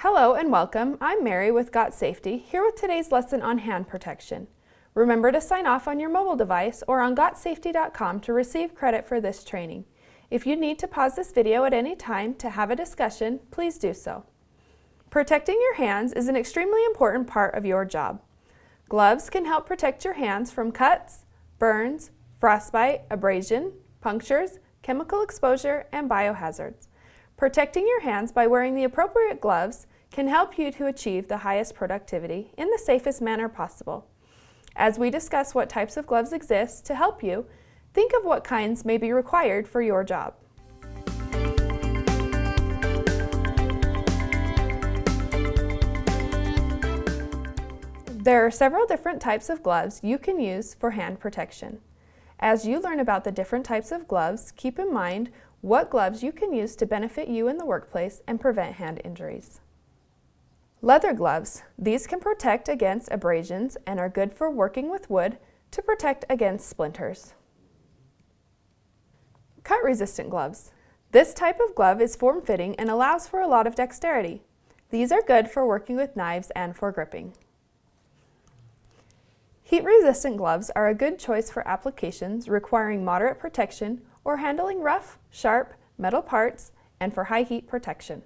Hello and welcome. I'm Mary with Got Safety, here with today's lesson on hand protection. Remember to sign off on your mobile device or on gotsafety.com to receive credit for this training. If you need to pause this video at any time to have a discussion, please do so. Protecting your hands is an extremely important part of your job. Gloves can help protect your hands from cuts, burns, frostbite, abrasion, punctures, chemical exposure, and biohazards. Protecting your hands by wearing the appropriate gloves can help you to achieve the highest productivity in the safest manner possible. As we discuss what types of gloves exist to help you, think of what kinds may be required for your job. There are several different types of gloves you can use for hand protection. As you learn about the different types of gloves, keep in mind what gloves you can use to benefit you in the workplace and prevent hand injuries. Leather gloves. These can protect against abrasions and are good for working with wood to protect against splinters. Cut-resistant gloves. This type of glove is form-fitting and allows for a lot of dexterity. These are good for working with knives and for gripping. Heat-resistant gloves are a good choice for applications requiring moderate protection or handling rough, sharp, metal parts, and for high heat protection.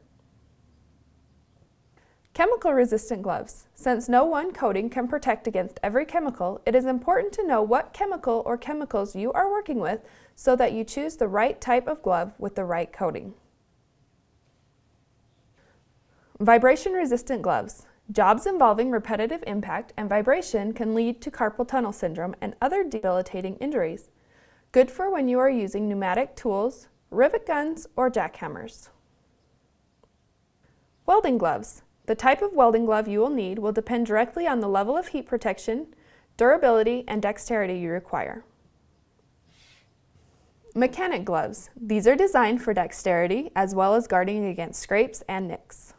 Chemical-resistant gloves. Since no one coating can protect against every chemical, it is important to know what chemical or chemicals you are working with so that you choose the right type of glove with the right coating. Vibration-resistant gloves. Jobs involving repetitive impact and vibration can lead to carpal tunnel syndrome and other debilitating injuries. Good for when you are using pneumatic tools, rivet guns, or jackhammers. Welding gloves. The type of welding glove you will need will depend directly on the level of heat protection, durability, and dexterity you require. Mechanic gloves. These are designed for dexterity as well as guarding against scrapes and nicks.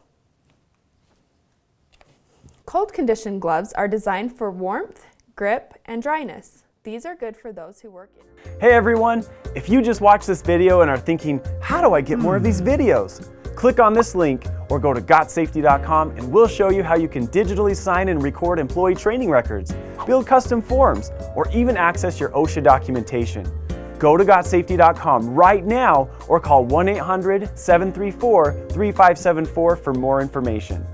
Cold conditioned gloves are designed for warmth, grip, and dryness. These are good for those who work in. Hey everyone, if you just watched this video and are thinking, how do I get more of these videos? Click on this link or go to gotsafety.com and we'll show you how you can digitally sign and record employee training records, build custom forms, or even access your OSHA documentation. Go to gotsafety.com right now or call 1-800-734-3574 for more information.